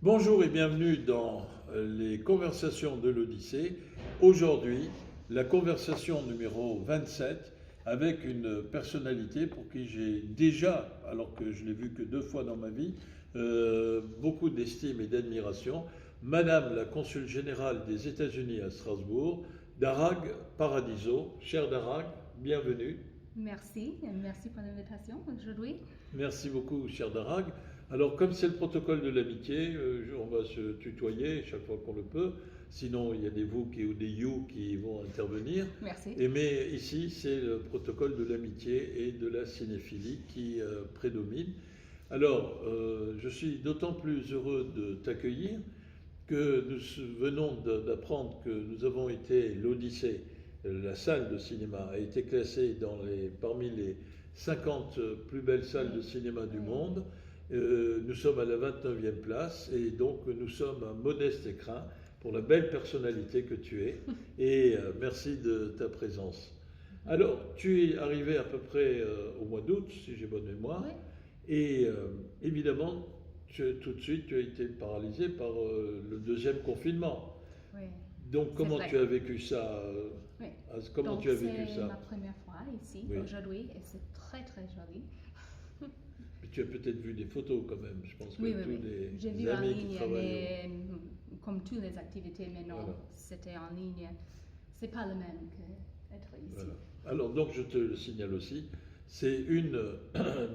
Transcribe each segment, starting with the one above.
Bonjour et bienvenue dans les conversations de l'Odyssée. Aujourd'hui, la conversation numéro 27 avec une personnalité pour qui j'ai déjà, alors que je l'ai vu que 2 fois dans ma vie, beaucoup d'estime et d'admiration, Madame la consul générale des États-Unis à Strasbourg, Darag Paradiso. Cher Darag, bienvenue. Merci pour l'invitation aujourd'hui. Merci beaucoup, cher Darag. Alors, comme c'est le protocole de l'amitié, on va se tutoyer chaque fois qu'on le peut. Sinon, il y a des vous ou des you qui vont intervenir. Merci. Mais ici, c'est le protocole de l'amitié et de la cinéphilie qui prédomine. Alors, je suis d'autant plus heureux de t'accueillir que nous venons d'apprendre que nous avons été, l'Odyssée, la salle de cinéma, a été classée parmi les 50 plus belles salles de cinéma du monde. Nous sommes à la 29e place et donc nous sommes un modeste écrin pour la belle personnalité que tu es. Et merci de ta présence. Alors, tu es arrivé à peu près au mois d'août, si j'ai bonne mémoire. Oui. Et évidemment, tout de suite, tu as été paralysé par le deuxième confinement. Oui. Donc, comment vrai. tu as vécu ça Oui. Comment Donc, tu as vécu c'est ça? ma première fois ici Oui. aujourd'hui et c'est très très joli. Mais tu as peut-être vu des photos quand même. Je pense que Oui, tous J'ai les vu en amis qui ligne, travaillent. mais comme toutes les activités, mais non, Voilà. c'était en ligne. C'est pas le même qu'être ici. Voilà. Alors, donc, je te le signale aussi, c'est une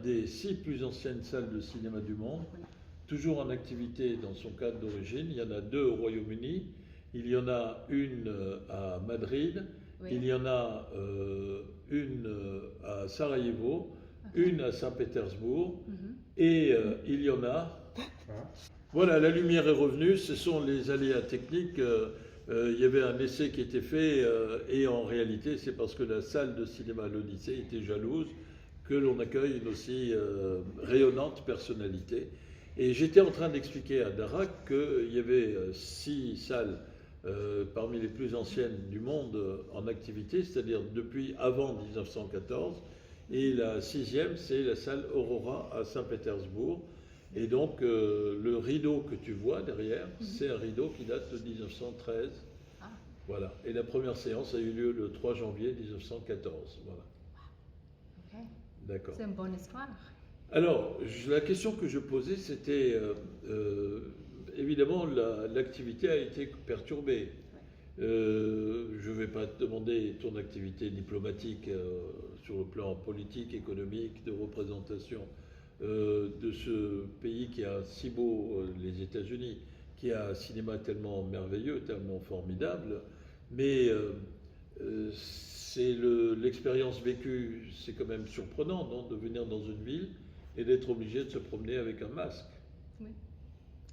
des 6 plus anciennes salles de cinéma du monde, Oui. toujours en activité dans son cadre d'origine. Il y en a 2 au Royaume-Uni, il y en a une à Madrid, Oui. il y en a une à Sarajevo, une à Saint-Pétersbourg, et il y en a... Voilà, la lumière est revenue, ce sont les aléas techniques. Il y avait un essai qui était fait et en réalité c'est parce que la salle de cinéma l'Odyssée était jalouse que l'on accueille une aussi rayonnante personnalité. Et j'étais en train d'expliquer à Darak qu'il y avait 6 salles parmi les plus anciennes du monde en activité, c'est-à-dire depuis avant 1914. Et la 6e, c'est la salle Aurora à Saint-Pétersbourg. Et donc, le rideau que tu vois derrière, c'est un rideau qui date de 1913. Ah. Voilà. Et la première séance a eu lieu le 3 janvier 1914. Voilà. Ok. D'accord. C'est une bonne histoire. Alors, la question que je posais, c'était évidemment, l'activité a été perturbée. Je ne vais pas te demander ton activité diplomatique sur le plan politique, économique, de représentation de ce pays qui a si beau, les États-Unis, qui a un cinéma tellement merveilleux, tellement formidable, mais c'est l'expérience vécue, c'est quand même surprenant, non, de venir dans une ville et d'être obligé de se promener avec un masque. Oui.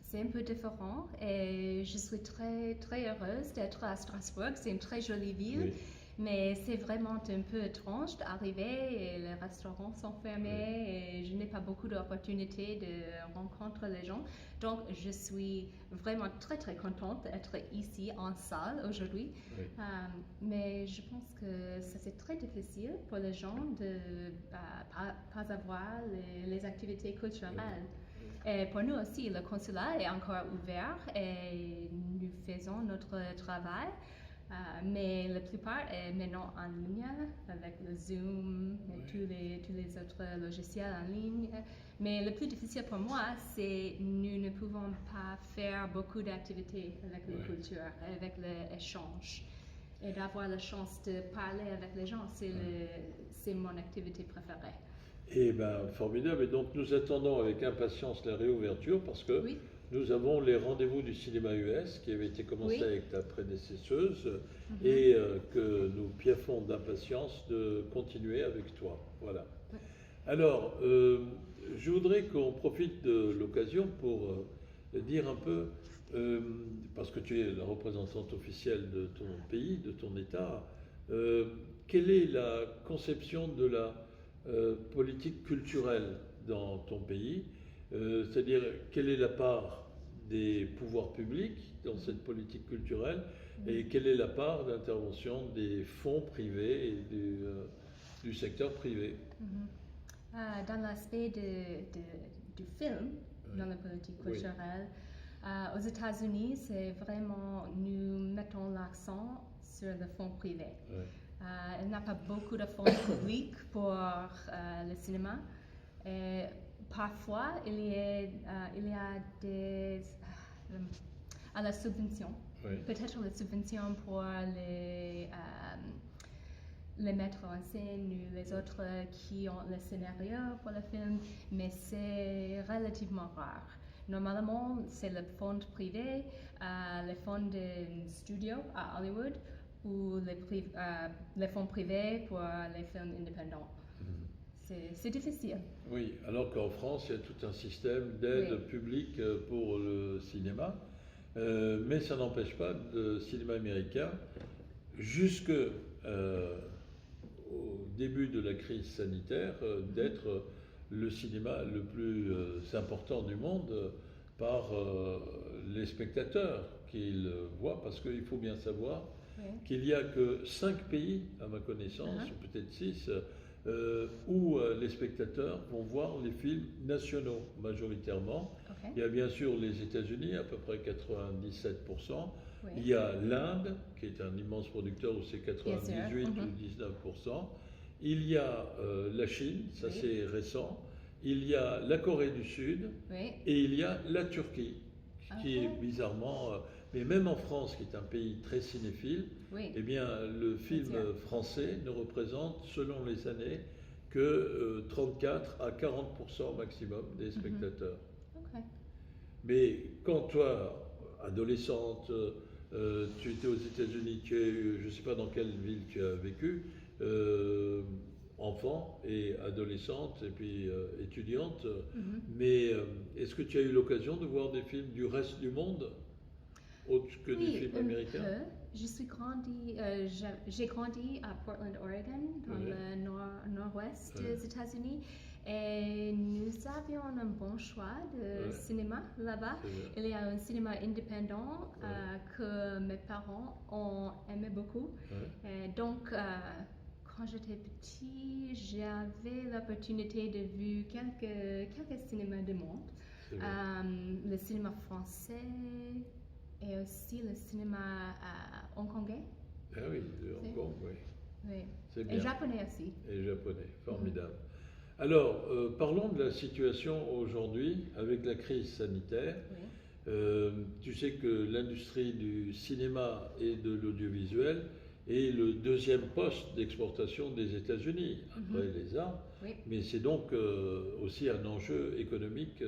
C'est un peu différent et je suis très très heureuse d'être à Strasbourg. C'est une très jolie ville, Oui. mais c'est vraiment un peu étrange d'arriver et les restaurants sont fermés et je n'ai pas beaucoup d'opportunités de rencontrer les gens. Donc je suis vraiment très très contente d'être ici en salle aujourd'hui. Oui. Mais je pense que ça c'est très difficile pour les gens de pas avoir les activités culturelles. Et pour nous aussi, le consulat est encore ouvert et nous faisons notre travail, mais la plupart est maintenant en ligne avec le Zoom et tous les autres logiciels en ligne. Mais le plus difficile pour moi, c'est que nous ne pouvons pas faire beaucoup d'activités avec la culture, avec l'échange. Et d'avoir la chance de parler avec les gens, c'est mon activité préférée. Eh bien, formidable. Et donc, nous attendons avec impatience la réouverture parce que Oui. nous avons les rendez-vous du cinéma US qui avait été commencé Oui. avec ta prédécesseuse et que nous piaffons d'impatience de continuer avec toi. Voilà. Oui. Alors, je voudrais qu'on profite de l'occasion pour dire un peu, parce que tu es la représentante officielle de ton pays, de ton État, quelle est la conception de la politique culturelle dans ton pays, c'est-à-dire quelle est la part des pouvoirs publics dans cette politique culturelle et quelle est la part d'intervention des fonds privés et du secteur privé. Dans l'aspect du film, dans la politique culturelle, Aux États-Unis, c'est vraiment, nous mettons l'accent sur le fonds privé. Ouais. Il n'y a pas beaucoup de fonds publics pour le cinéma. Et parfois, il y a des à la subvention. Oui. Peut-être la subvention pour les mettre en scène ou les autres qui ont le scénario pour le film, mais c'est relativement rare. Normalement, c'est le fonds privé, les fonds de studio à Hollywood ou les fonds privés pour les films indépendants. C'est difficile. Oui, alors qu'en France, il y a tout un système d'aide publique pour le cinéma, mais ça n'empêche pas le cinéma américain, jusque au début de la crise sanitaire, d'être le cinéma le plus important du monde par les spectateurs qu'ils voient, parce qu'il faut bien savoir qu'il n'y a que 5 pays, à ma connaissance, ou peut-être 6, où les spectateurs vont voir les films nationaux majoritairement. Il y a bien sûr les États-Unis, à peu près 97%. Il y a l'Inde, qui est un immense producteur, où c'est 98 ou 19%. Il y a la Chine, ça c'est récent. Il y a la Corée du Sud et il y a la Turquie, qui est bizarrement... mais même en France, qui est un pays très cinéphile, eh bien, le film français ne représente, selon les années, que 34 à 40% maximum des spectateurs. Mais quand toi, adolescente, tu étais aux États-Unis, je ne sais pas dans quelle ville tu as vécu, enfant et adolescente et puis étudiante, mais est-ce que tu as eu l'occasion de voir des films du reste du monde autre que des films américains? J'ai grandi à Portland, Oregon, dans le nord-ouest des États-Unis, et nous avions un bon choix de cinéma là-bas. Il y a un cinéma indépendant que mes parents ont aimé beaucoup. Et donc, quand j'étais petit, j'avais l'opportunité de voir quelques cinémas du monde. Le cinéma français et aussi le cinéma hongkongais. Ah oui, de Hong Kong, oui. C'est bien. Et japonais aussi. Et japonais, formidable. Alors, parlons de la situation aujourd'hui avec la crise sanitaire. Tu sais que l'industrie du cinéma et de l'audiovisuel est le deuxième poste d'exportation des États-Unis, après les armes. Mais c'est donc aussi un enjeu économique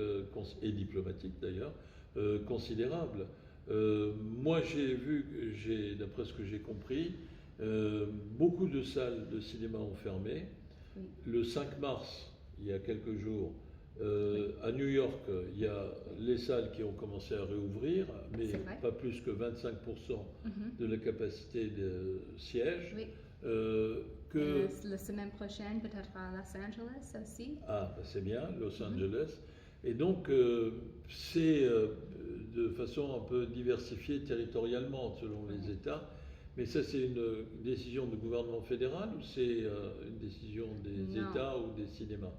et diplomatique d'ailleurs considérable. Moi, j'ai vu, d'après ce que j'ai compris, beaucoup de salles de cinéma ont fermé. Le 5 mars, il y a quelques jours, à New York, il y a les salles qui ont commencé à réouvrir, mais pas plus que 25% de la capacité de siège. La semaine prochaine, peut-être à Los Angeles aussi. Ah, c'est bien, Los Angeles. Et donc, c'est de façon un peu diversifiée territorialement selon les États. Mais ça, c'est une décision du gouvernement fédéral ou c'est une décision des États ou des cinémas?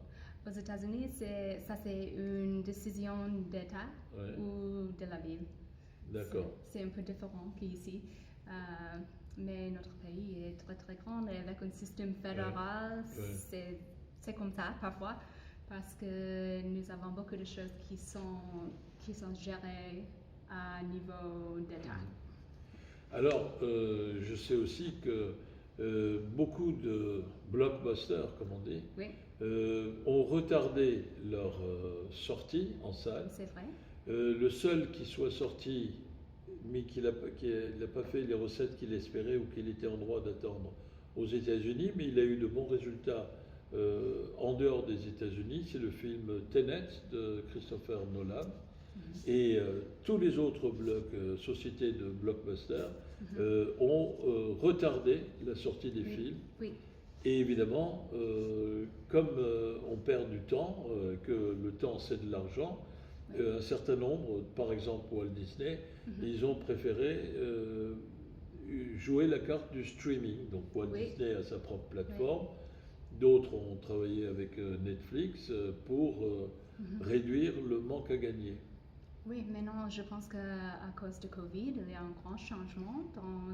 Aux États-Unis, c'est une décision d'État ou de la ville. D'accord. C'est un peu différent qu'ici. Mais notre pays est très très grand et avec un système fédéral, c'est comme ça parfois, parce que nous avons beaucoup de choses qui sont gérées à niveau d'État. Alors, je sais aussi que beaucoup de blockbusters, comme on dit, ont retardé leur sortie en salle. C'est vrai. Le seul qui soit sorti, mais qui n'a pas fait les recettes qu'il espérait ou qu'il était en droit d'attendre aux États-Unis, mais il a eu de bons résultats en dehors des États-Unis, c'est le film Tenet de Christopher Nolan. Et tous les autres sociétés de blockbusters ont retardé la sortie des films. Et évidemment, comme on perd du temps, que le temps c'est de l'argent, un certain nombre, par exemple Walt Disney, ils ont préféré jouer la carte du streaming. Donc Walt Disney a sa propre plateforme, d'autres ont travaillé avec Netflix pour réduire le manque à gagner. Oui, maintenant, je pense qu'à cause de Covid, il y a un grand changement dans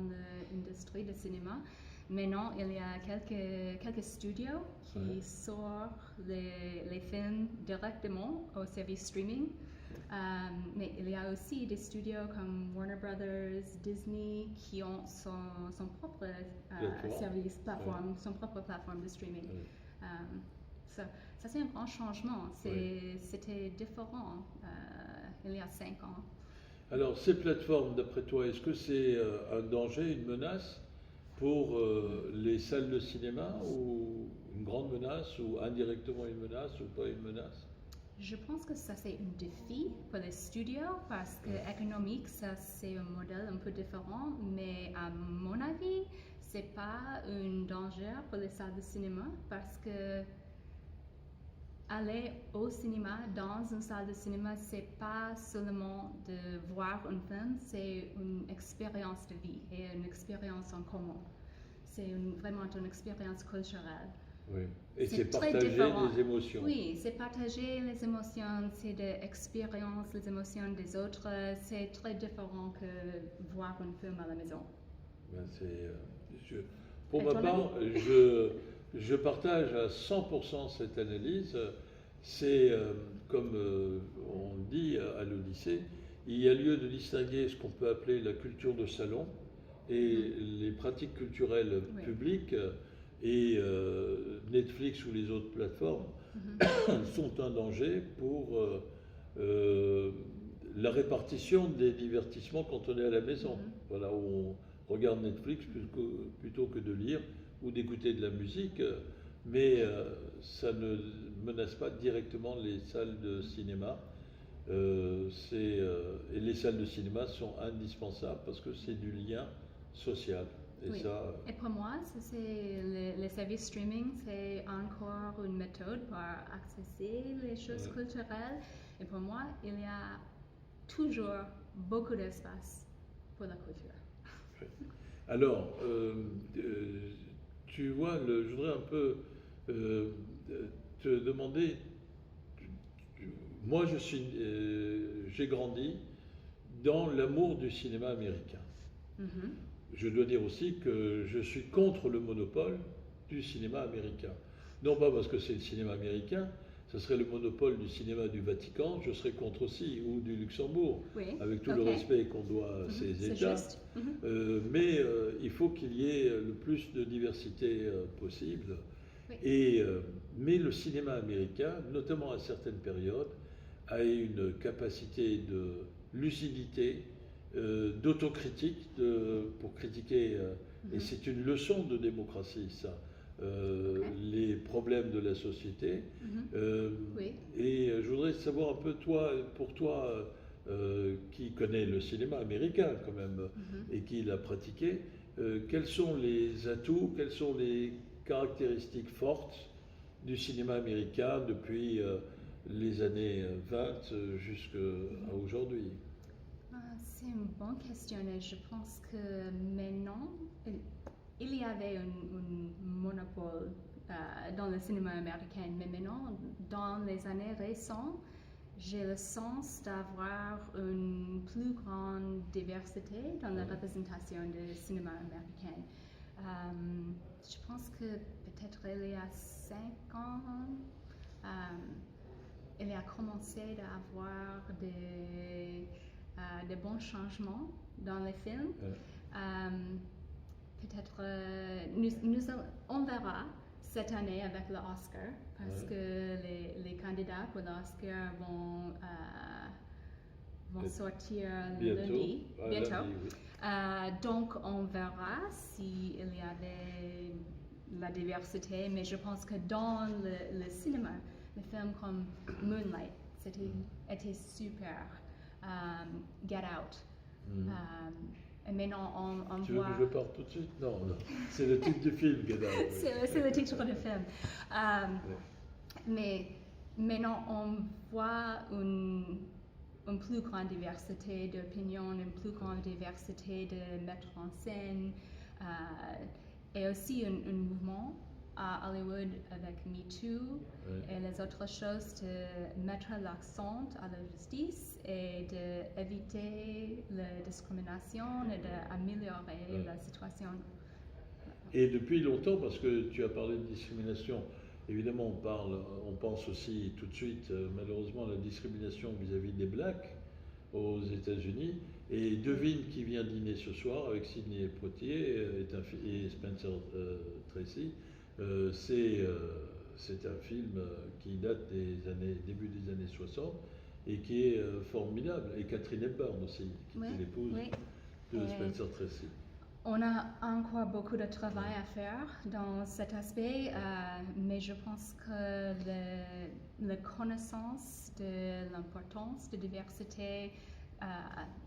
l'industrie du cinéma. Maintenant, il y a quelques studios qui sortent les films directement au service streaming. Mais il y a aussi des studios comme Warner Brothers, Disney qui ont son propre service, plateforme, son propre plateforme de streaming. Ça c'est un grand changement. C'était différent il y a 5 ans. Alors, ces plateformes, d'après toi, est-ce que c'est un danger, une menace pour les salles de cinéma, ou une grande menace, ou indirectement une menace, ou pas une menace? Je pense que ça c'est un défi pour les studios parce que économique, ça c'est un modèle un peu différent, mais à mon avis, c'est pas un danger pour les salles de cinéma parce que aller au cinéma, dans une salle de cinéma, c'est pas seulement de voir un film, c'est une expérience de vie et une expérience en commun. C'est vraiment une expérience culturelle. Oui, et c'est très partager différent. les émotions. Oui, c'est partager les émotions, c'est d'expérience les émotions des autres. C'est très différent que voir un film à la maison. Ben pour ma part, je partage à 100% cette analyse. C'est comme on dit à l'Odyssée, il y a lieu de distinguer ce qu'on peut appeler la culture de salon et les pratiques culturelles publiques, et Netflix ou les autres plateformes sont un danger pour la répartition des divertissements quand on est à la maison. Voilà, où on regarde Netflix plutôt que de lire ou d'écouter de la musique, mais ça ne menace pas directement les salles de cinéma. Et les salles de cinéma sont indispensables parce que c'est du lien social. Et, et pour moi, les services streaming, c'est encore une méthode pour accéder les choses culturelles. Et pour moi, il y a toujours beaucoup d'espace pour la culture. Alors, tu vois, je voudrais un peu te demander, moi j'ai grandi dans l'amour du cinéma américain. Je dois dire aussi que je suis contre le monopole du cinéma américain. Non pas parce que c'est le cinéma américain, ce serait le monopole du cinéma du Vatican, je serais contre aussi, ou du Luxembourg, avec tout le respect qu'on doit à ces États. Mais il faut qu'il y ait le plus de diversité possible. Mais le cinéma américain, notamment à certaines périodes, a une capacité de lucidité, d'autocritique, pour critiquer, et c'est une leçon de démocratie, ça. Les problèmes de la société. Et je voudrais savoir un peu, pour toi, qui connaît le cinéma américain quand même, et qui l'a pratiqué, quels sont les atouts, quelles sont les caractéristiques fortes du cinéma américain depuis les années 20 jusqu'à aujourd'hui? C'est une bonne question et je pense que maintenant, il y avait un monopole dans le cinéma américain, mais maintenant, dans les années récentes, j'ai le sens d'avoir une plus grande diversité dans la représentation du cinéma américain. Je pense que peut-être il y a 5 ans, il a commencé à avoir des bons changements dans les films. Peut-être on verra cette année avec l'Oscar parce que les candidats pour l'Oscar vont sortir lundi, bientôt. Donc on verra s'il y avait la diversité, mais je pense que dans le cinéma, les films comme Moonlight, était super. Get Out. Et maintenant, on tu voit... veux que je parte tout de suite? Non, c'est le titre du film, Get Out. c'est le titre du film. Mais maintenant, on voit une plus grande diversité d'opinions, une plus grande diversité de mettre en scène, et aussi un mouvement à Hollywood avec Me Too et les autres choses, de mettre l'accent à la justice et d'éviter la discrimination et d'améliorer la situation. Et depuis longtemps, parce que tu as parlé de discrimination, évidemment on pense aussi tout de suite malheureusement à la discrimination vis-à-vis des Blacks aux États-Unis. Et devine qui vient dîner ce soir avec Sidney Poitier et Spencer Tracy. C'est un film qui date début des années 60 et qui est formidable. Et Catherine Hepburn aussi, qui est l'épouse de Spencer Tracy. On a encore beaucoup de travail à faire dans cet aspect, mais je pense que la connaissance de l'importance de diversité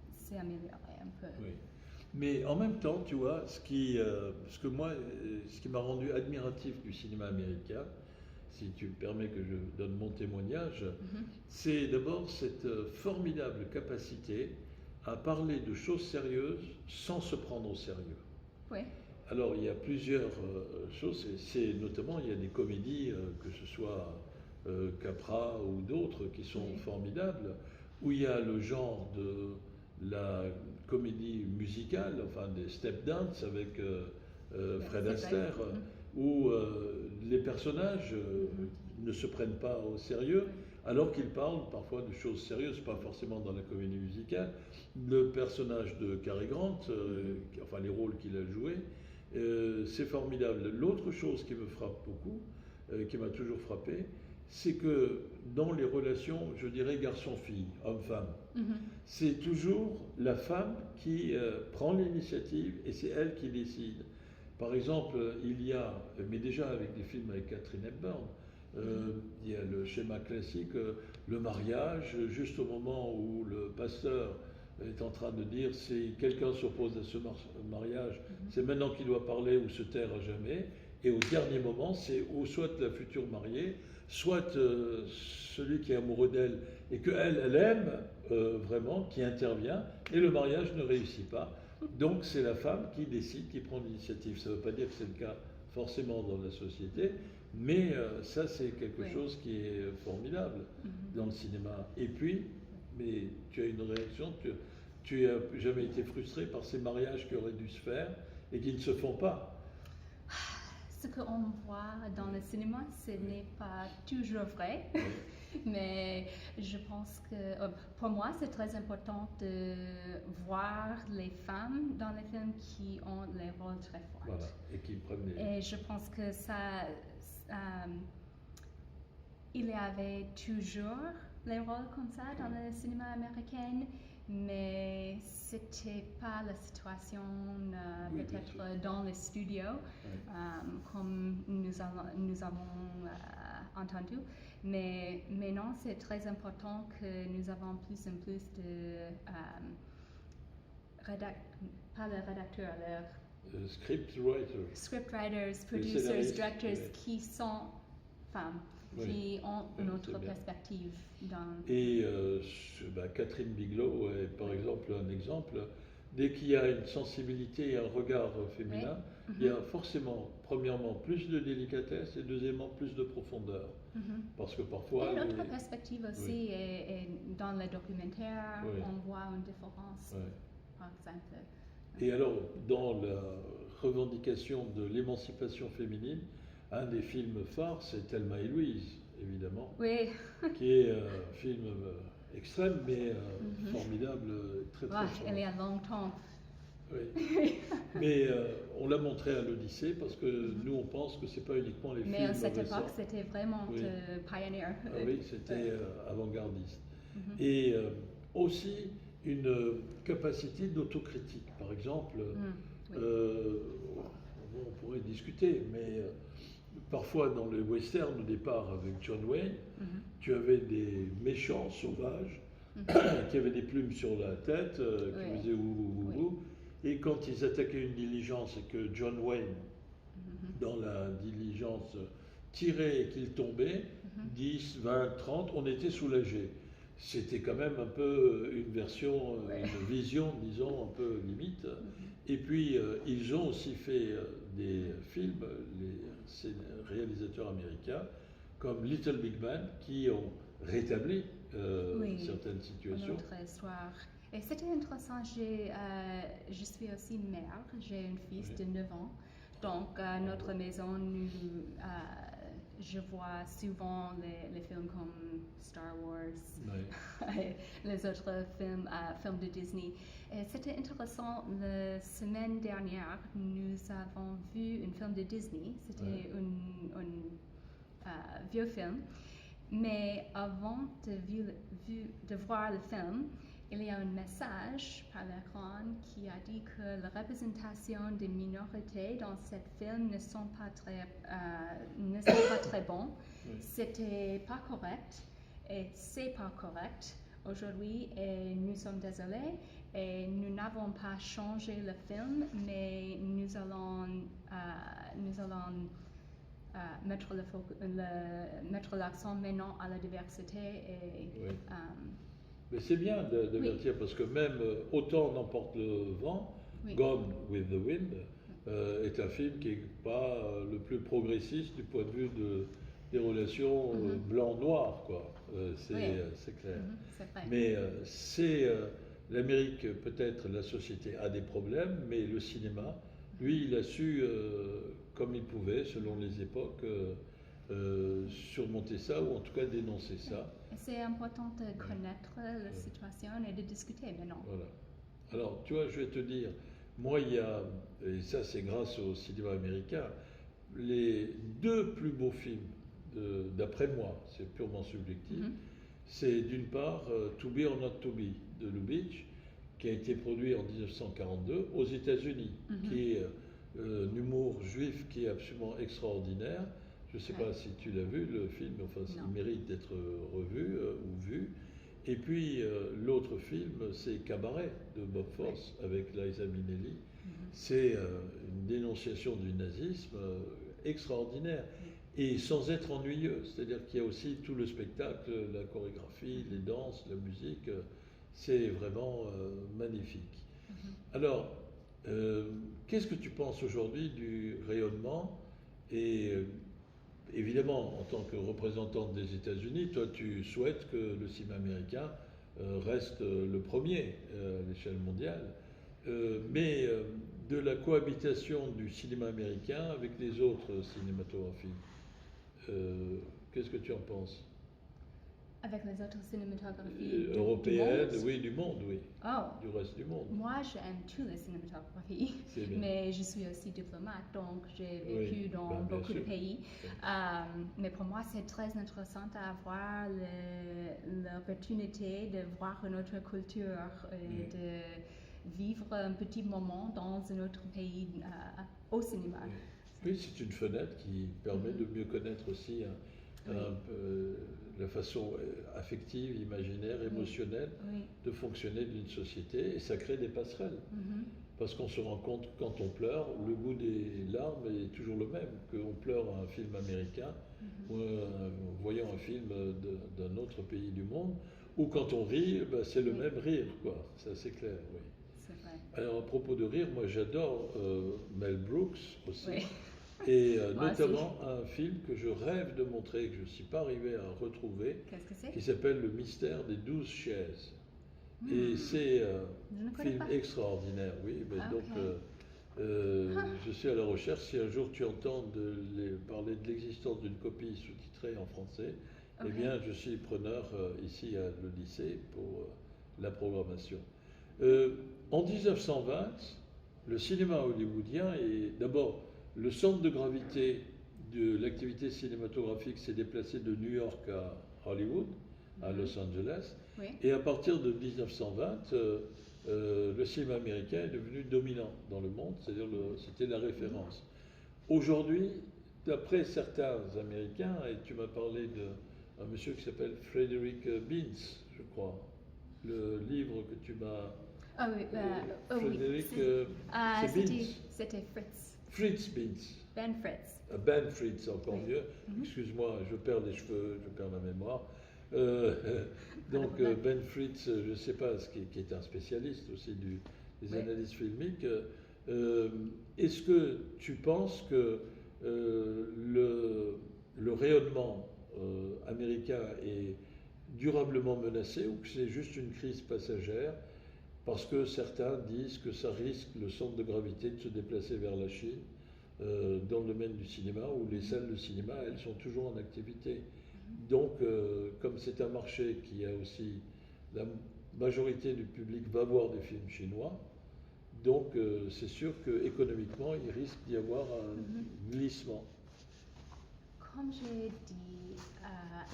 s'est améliorée un peu. Oui. Mais en même temps, tu vois, ce qui m'a rendu admiratif du cinéma américain, si tu me permets que je donne mon témoignage, c'est d'abord cette formidable capacité à parler de choses sérieuses sans se prendre au sérieux. Oui. Alors, il y a plusieurs choses, notamment, il y a des comédies, que ce soit Capra ou d'autres, qui sont formidables, où il y a le genre de la comédie musicale, enfin des step dance avec Fred Astaire, où les personnages ne se prennent pas au sérieux, alors qu'ils parlent parfois de choses sérieuses, pas forcément dans la comédie musicale. Le personnage de Cary Grant, enfin les rôles qu'il a joués, c'est formidable. L'autre chose qui me frappe beaucoup, qui m'a toujours frappé, c'est que dans les relations, je dirais garçon-fille, homme-femme, c'est toujours la femme qui prend l'initiative et c'est elle qui décide. Par exemple, il y a, mais déjà avec des films avec Catherine Hepburn, il y a le schéma classique, le mariage, juste au moment où le pasteur est en train de dire si quelqu'un s'oppose à ce mariage, c'est maintenant qu'il doit parler ou se taire à jamais. Et au dernier moment, c'est soit la future mariée, soit celui qui est amoureux d'elle et qu'elle aime vraiment, qui intervient, et le mariage ne réussit pas. Donc c'est la femme qui décide, qui prend l'initiative. Ça ne veut pas dire que c'est le cas forcément dans la société, mais ça c'est quelque chose qui est formidable dans le cinéma. Et puis, mais tu as une réaction, tu n'as jamais été frustré par ces mariages qui auraient dû se faire et qui ne se font pas? Ce qu'on voit dans le cinéma, ce n'est pas toujours vrai, mais je pense que pour moi, c'est très important de voir les femmes dans les films qui ont les rôles très forts. Voilà, et qui prennent Et je pense que ça, il y avait toujours les rôles comme ça dans le cinéma américain, mais c'était pas la situation peut-être dans les studios comme nous avons entendu, mais non, c'est très important que nous avons plus en plus de pas les rédacteurs, scriptwriters, producers, directors qui sont femmes, qui ont une autre perspective. Et Catherine Bigelow est par exemple un exemple. Dès qu'il y a une sensibilité et un regard féminin, il y a forcément, premièrement, plus de délicatesse et deuxièmement, plus de profondeur. Parce que parfois... Et l'autre perspective aussi est dans les documentaires, on voit une différence, par exemple. Et alors, dans la revendication de l'émancipation féminine, un des films phares, c'est Thelma et Louise, évidemment, qui est un film extrême, mais formidable, très très fort. Il y a longtemps. Oui. Mais on l'a montré à l'Odyssée parce que nous, on pense que c'est pas uniquement les films récents. Mais à cette époque, c'était vraiment pioneer. Oui, c'était avant-gardiste. Et aussi une capacité d'autocritique. Par exemple, on pourrait discuter, mais parfois dans le western au départ avec John Wayne, tu avais des méchants sauvages qui avaient des plumes sur la tête, qui faisaient ouh. Et quand ils attaquaient une diligence et que John Wayne, dans la diligence, tirait et qu'il tombait, 10, 20, 30, on était soulagés. C'était quand même un peu une version, une vision, disons, un peu limite. Et puis, ils ont aussi fait des films, les réalisateurs américains, comme Little Big Man, qui ont rétabli certaines situations. Notre histoire. Et c'était intéressant, je suis aussi mère, j'ai un fils de 9 ans, donc à notre maison, je vois souvent les films comme Star Wars, et les autres films de Disney. Et c'était intéressant, la semaine dernière, nous avons vu un film de Disney, c'était un vieux film. Mais avant de voir le film, il y a un message par l'écran qui a dit que la représentation des minorités dans ce film ne sont pas très bons. Oui. C'était pas correct et c'est pas correct aujourd'hui et nous sommes désolés et nous n'avons pas changé le film, mais nous allons mettre l'accent maintenant à la diversité et mais c'est bien d'avertir parce que même Autant n'emporte le vent, Gone with the Wind, est un film qui n'est pas le plus progressiste du point de vue des relations blanc-noir, quoi. C'est clair. C'est vrai. Mais l'Amérique, peut-être la société a des problèmes, mais le cinéma, lui, il a su, comme il pouvait, selon les époques, surmonter ça, ou en tout cas dénoncer ça. C'est important de connaître la situation et de discuter maintenant. Voilà. Alors, tu vois, je vais te dire, moi, il y a, et ça c'est grâce au cinéma américain, les 2 plus beaux films, d'après moi, c'est purement subjectif, c'est d'une part To Be or Not To Be de Lubitsch, qui a été produit en 1942 aux États-Unis, qui est un humour juif qui est absolument extraordinaire. Je ne sais pas si tu l'as vu, le film, enfin, il mérite d'être revu ou vu. Et puis, l'autre film, c'est Cabaret de Bob Fosse avec Liza Minnelli. C'est une dénonciation du nazisme extraordinaire et sans être ennuyeux. C'est-à-dire qu'il y a aussi tout le spectacle, la chorégraphie, les danses, la musique. C'est vraiment magnifique. Alors, qu'est-ce que tu penses aujourd'hui du rayonnement et évidemment, en tant que représentante des États-Unis, toi, tu souhaites que le cinéma américain reste le premier à l'échelle mondiale, mais de la cohabitation du cinéma américain avec les autres cinématographies, qu'est-ce que tu en penses? Avec les autres cinématographies européennes, du monde, oui. Oh. Du reste du monde. Moi, j'aime toutes les cinématographies, mais je suis aussi diplomate, donc j'ai vécu dans beaucoup de pays. Mais pour moi, c'est très intéressant d'avoir l'opportunité de voir une autre culture et de vivre un petit moment dans un autre pays au cinéma. Oui, c'est une fenêtre qui permet de mieux connaître aussi la façon affective, imaginaire, émotionnelle de fonctionner d'une société, et ça crée des passerelles. Parce qu'on se rend compte quand on pleure, le goût des larmes est toujours le même, qu'on pleure à un film américain ou en voyant un film d'un autre pays du monde, ou quand on rit, c'est le même rire, quoi. C'est assez clair, oui. C'est vrai. Alors à propos de rire, moi j'adore Mel Brooks aussi. Et notamment un film que je rêve de montrer, que je ne suis pas arrivé à retrouver, qui s'appelle Le mystère des 12 chaises. Et c'est un film extraordinaire, oui. Donc, je suis à la recherche. Si un jour tu entends parler de l'existence d'une copie sous-titrée en français, eh bien, je suis preneur ici à l'Odyssée pour la programmation. En 1920, le cinéma hollywoodien est d'abord le centre de gravité de l'activité cinématographique s'est déplacé de New York à Hollywood, à Los Angeles. Et à partir de 1920, le cinéma américain est devenu dominant dans le monde, c'est-à-dire c'était la référence. Aujourd'hui, d'après certains Américains, et tu m'as parlé d'un monsieur qui s'appelle Frederick Beans, je crois, le livre que tu m'as... Ah oui, Frédéric, c'est Beans. C'était Fritz. Fritz Beans. Ben Fritz. Ben Fritz, encore mieux. Excuse-moi, je perds les cheveux, je perds la mémoire. Donc Ben Fritz, je ne sais pas, qui est un spécialiste aussi des analyses filmiques, Est-ce que tu penses que le rayonnement américain est durablement menacé ou que c'est juste une crise passagère parce que certains disent que ça risque le centre de gravité de se déplacer vers la Chine dans le domaine du cinéma où les salles de cinéma, elles, sont toujours en activité. Donc, comme c'est un marché qui a aussi, la majorité du public va voir des films chinois, donc c'est sûr qu'économiquement, il risque d'y avoir un glissement. Comme j'ai dit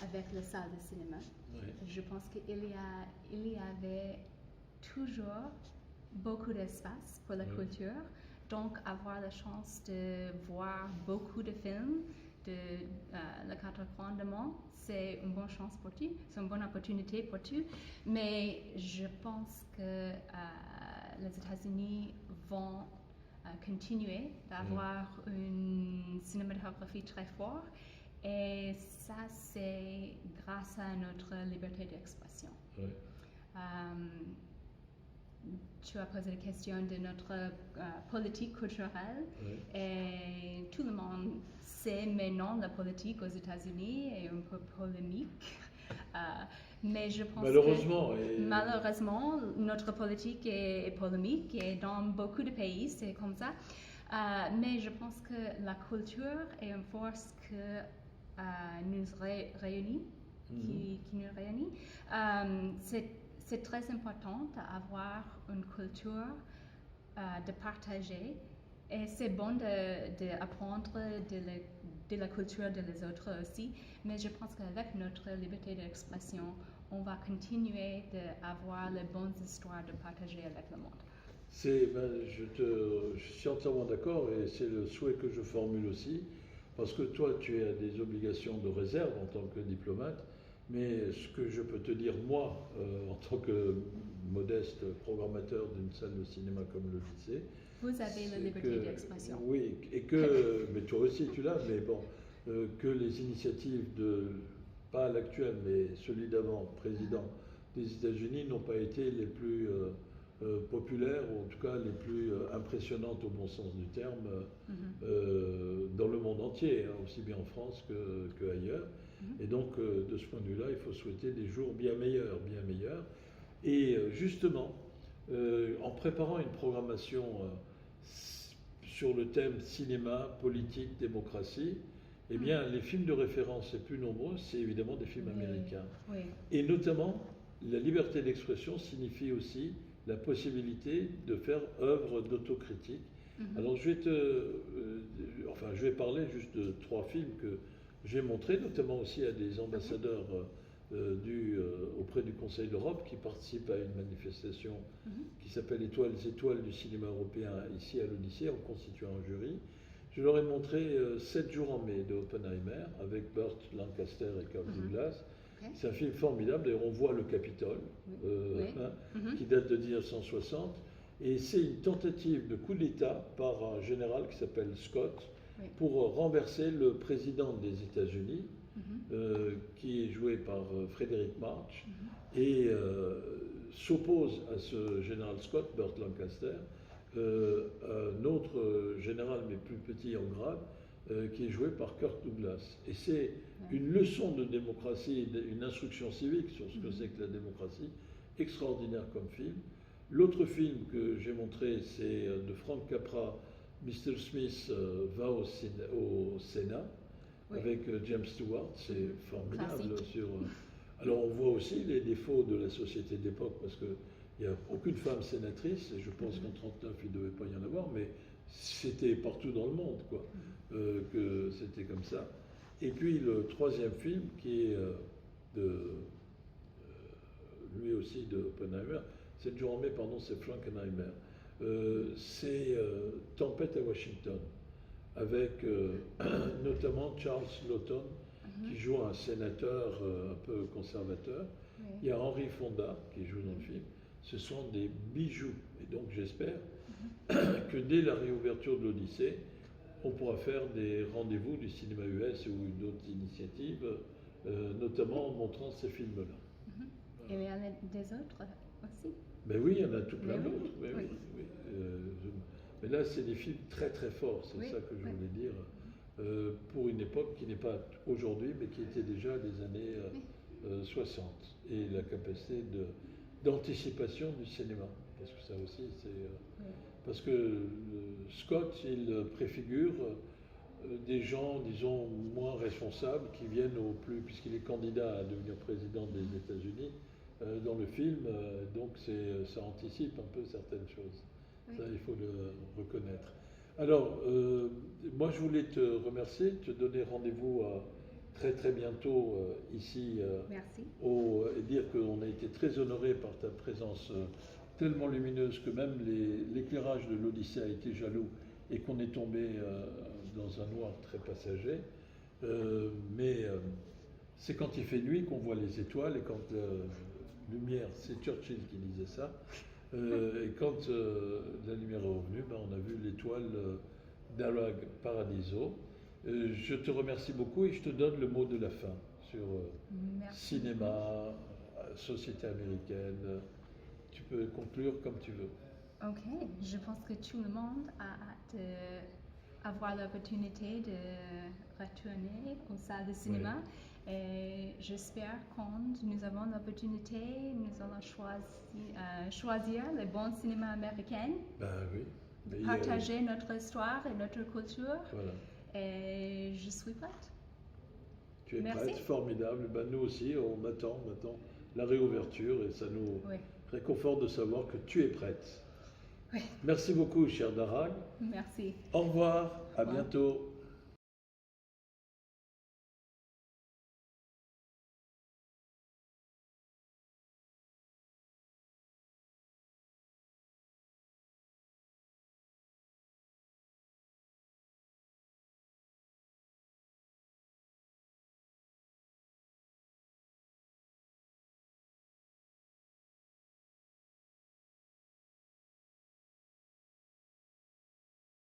avec la salle de cinéma, je pense qu'il y avait toujours beaucoup d'espace pour la culture. Donc, avoir la chance de voir beaucoup de films de les 4 coins du monde, c'est une bonne chance pour tu, c'est une bonne opportunité pour tu. Mais je pense que les États-Unis vont continuer d'avoir une cinématographie très forte. Et ça, c'est grâce à notre liberté d'expression. Tu as posé la question de notre politique culturelle et tout le monde sait maintenant la politique aux États-Unis est un peu polémique. Mais je pense malheureusement, notre politique est polémique et dans beaucoup de pays, c'est comme ça. Mais je pense que la culture est une force que nous réunit, qui nous réunit. C'est très important d'avoir une culture, de partager. Et c'est bon d'apprendre de la culture des autres aussi. Mais je pense qu'avec notre liberté d'expression, on va continuer d'avoir les bonnes histoires de partager avec le monde. Je suis entièrement d'accord et c'est le souhait que je formule aussi. Parce que toi, tu as des obligations de réserve en tant que diplomate. Mais ce que je peux te dire, moi, en tant que modeste programmateur d'une salle de cinéma comme le lycée... Vous avez la liberté d'expression. Oui, et mais toi aussi tu l'as, mais bon, que les initiatives pas l'actuel, mais celui d'avant, président des États-Unis, n'ont pas été les plus populaires, ou en tout cas les plus impressionnantes au bon sens du terme, dans le monde entier, hein, aussi bien en France qu'ailleurs. Et donc, de ce point de vue-là, il faut souhaiter des jours bien meilleurs, bien meilleurs. Et justement, en préparant une programmation sur le thème cinéma, politique, démocratie, eh bien, les films de référence les plus nombreux, c'est évidemment des films américains. Et notamment, la liberté d'expression signifie aussi la possibilité de faire œuvre d'autocritique. Alors, je vais parler juste de 3 films que j'ai montrés, notamment aussi à des ambassadeurs auprès du Conseil d'Europe qui participent à une manifestation qui s'appelle les étoiles du cinéma européen ici à l'Odyssée en constituant un jury. Je leur ai montré 7 jours en mai de Oppenheimer avec Burt Lancaster et Kirk Douglas. C'est un film formidable, d'ailleurs on voit le Capitole qui date de 1960 et c'est une tentative de coup d'État par un général qui s'appelle Scott pour renverser le président des États-Unis qui est joué par Frédéric March et s'oppose à ce général Scott, Burt Lancaster, un autre général mais plus petit en grade qui est joué par Kirk Douglas. Et c'est une leçon de démocratie, une instruction civique sur ce que c'est que la démocratie, extraordinaire comme film. L'autre film que j'ai montré, c'est de Frank Capra, Mr. Smith va au Sénat, avec James Stewart, c'est formidable. Alors on voit aussi les défauts de la société d'époque, parce qu'il n'y a aucune femme sénatrice, et je pense qu'en 1939 il ne devait pas y en avoir, mais c'était partout dans le monde, quoi, que c'était comme ça. Et puis le troisième film, qui est lui aussi de Oppenheimer, 7 jours en mai, pardon, c'est Frankenheimer. C'est Tempête à Washington, avec notamment Charles Lawton, qui joue un sénateur un peu conservateur. Il y a Henry Fonda, qui joue dans le film. Ce sont des bijoux. Et donc j'espère que dès la réouverture de l'Odyssée, on pourra faire des rendez-vous du cinéma US ou d'autres initiatives, notamment en montrant ces films-là. Et il y en a des autres aussi? Ben oui, il y en a tout plein d'autres. Mais là, c'est des films très très forts, c'est ça que je voulais dire, pour une époque qui n'est pas aujourd'hui, mais qui était déjà des années 60. Et la capacité d'anticipation du cinéma, parce que ça aussi, c'est... Parce que Scott, il préfigure des gens, disons, moins responsables qui viennent au plus, puisqu'il est candidat à devenir président des États-Unis dans le film, donc ça anticipe un peu certaines choses. Ça, il faut le reconnaître. Alors, moi, je voulais te remercier, te donner rendez-vous très très bientôt ici et dire qu'on a été très honorés par ta présence tellement lumineuse que même l'éclairage de l'Odyssée a été jaloux et qu'on est tombé dans un noir très passager. Mais c'est quand il fait nuit qu'on voit les étoiles et quand la lumière, c'est Churchill qui disait ça, et quand la lumière est revenue, ben, on a vu l'étoile d'Arag Paradiso. Je te remercie beaucoup et je te donne le mot de la fin sur cinéma, société américaine. Tu peux conclure comme tu veux. Ok, je pense que tout le monde a hâte d'avoir l'opportunité de retourner aux salles de cinéma. Et j'espère quand nous avons l'opportunité, nous allons choisir le bon cinéma américain. Ben oui. Partager notre histoire et notre culture. Voilà. Et je suis prête. Tu es prête, formidable. Ben nous aussi, on attend maintenant la réouverture et ça nous réconforte de savoir que tu es prête. Merci beaucoup, chère Darag. Merci. Au revoir, à bientôt.